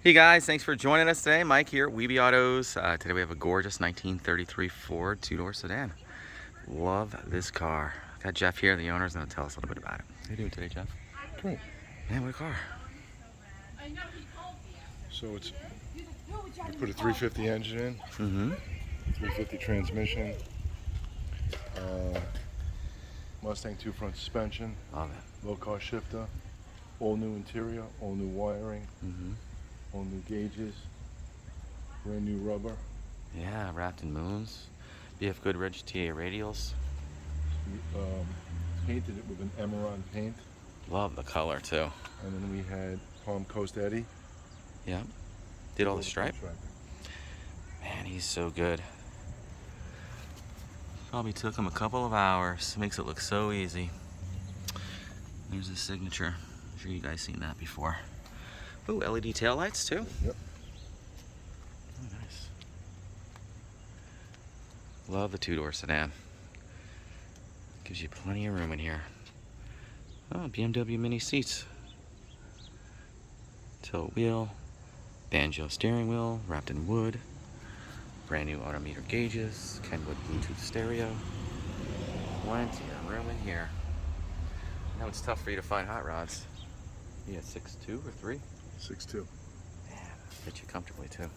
Hey guys, thanks for joining us today. Mike here at Weeby Autos. Today we have a gorgeous 1933 Ford two-door sedan. Love this car. Got Jeff here, the owner, is going to tell us a little bit about it. How you doing today, Jeff? Great. Man, what a car. So we put a 350 engine in, 350 transmission, Mustang 2 front suspension, Love it. Locar Shifter, all new interior, all new wiring, all new gauges, brand new rubber. Yeah, wrapped in moons. BF GoodRich TA Radials. Painted it with an Emeron paint. Love the color too. And then we had Palm Coast Eddie. Yeah. Did all the stripe? Man, he's so good. Probably took him a couple of hours. Makes it look so easy. There's his signature. I'm sure you guys seen that before. Ooh, LED taillights too. Yep. Oh, nice. Love the two-door sedan. Gives you plenty of room in here. Oh, BMW mini seats. Tilt wheel. Banjo steering wheel, wrapped in wood. Brand new odometer gauges. Kenwood Bluetooth stereo. Plenty of room in here. I know it's tough for you to find hot rods. You at 6'2" or 3"? 6'2". Man, fit you comfortably too. Man,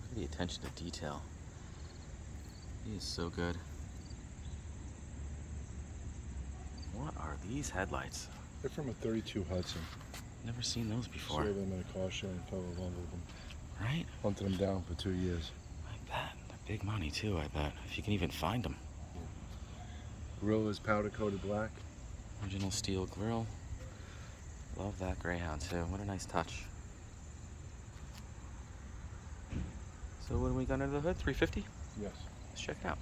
look at the attention to detail. He is so good. What are these headlights? They're from a 32 Hudson. Never seen those before. Saw them in a car show and fell in love with them. Right? Hunted them down for 2 years. I bet. They're big money too, I bet. If you can even find them. Grille is powder coated black. Original steel grille. Love that Greyhound too. What a nice touch. So what do we got under the hood? 350? Yes. Let's check it out.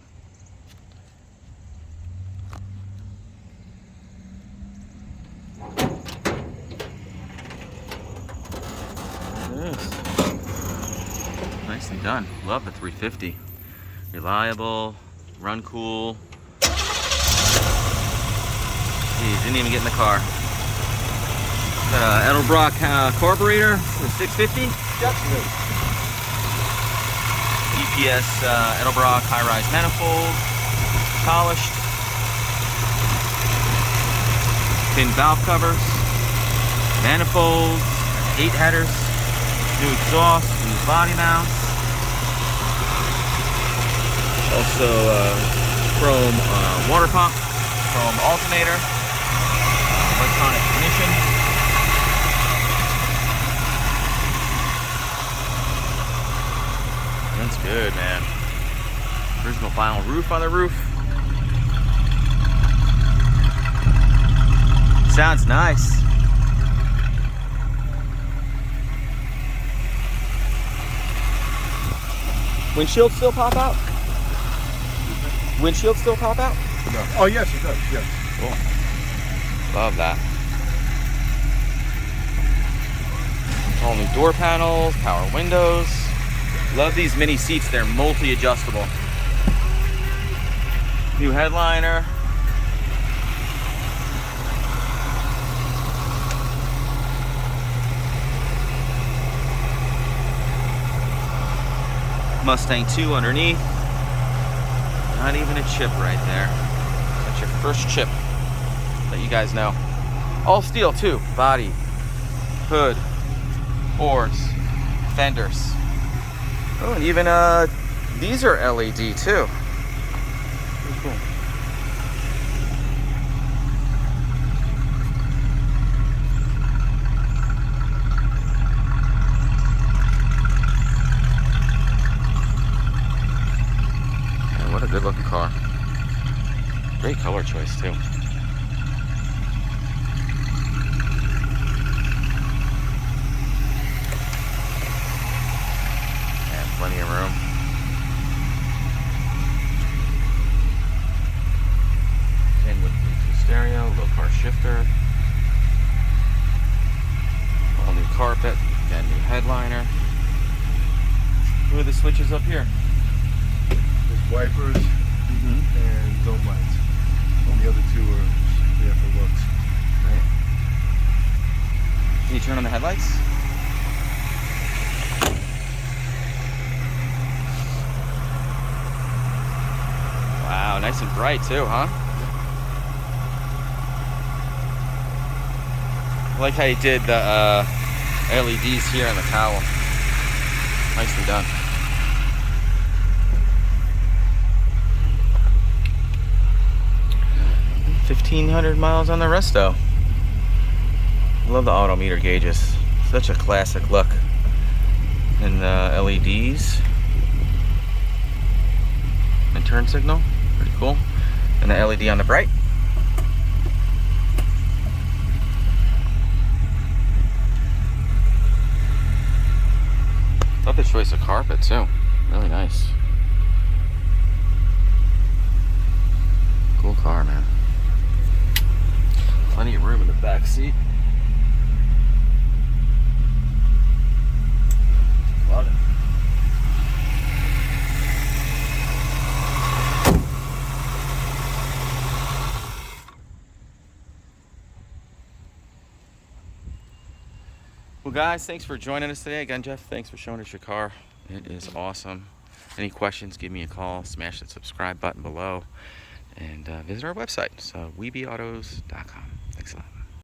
There it is. Nicely done. Love the 350. Reliable, run cool. Geez, didn't even get in the car. Got an Edelbrock carburetor with 650. Yep. EPS Edelbrock high-rise manifold, polished. Thin valve covers, manifolds, 8 headers, new exhaust, new body mounts. Also chrome water pump, chrome alternator, electronic ignition. That's good, man. Original vinyl roof on the roof. Sounds nice. Windshield still pop out? Windshield still pop out? No. Oh, yes, it does. Yes. Cool. Love that. All new door panels, power windows. Love these mini seats. They're multi-adjustable. New headliner. Mustang 2 underneath. Not even a chip right there. That's your first chip that you guys know. All steel too. Body, hood, oars, fenders. Oh, and even these are LED too. Pretty cool. And what a good looking car. Great color choice too. Plenty of room. Kenwood Bluetooth stereo, Locar Shifter. All new carpet, got new headliner. What are the switches up here? There's wipers and dome lights. And the other two are there for looks. turn on the headlights. Wow, nice and bright too, huh? I like how you did the LEDs here on the cowl. Nicely done. 1,500 miles on the resto. Love the auto meter gauges. Such a classic look. And the LEDs. And turn signal. Pretty cool. And the LED on the bright. Love the choice of carpet too. Really nice. Cool car, man. Plenty of room in the back seat. Love it. Well guys, thanks for joining us today. Again, Jeff, thanks for showing us your car. It is awesome. Any questions, give me a call. Smash the subscribe button below. And visit our website, so weebeautos.com. Thanks a lot.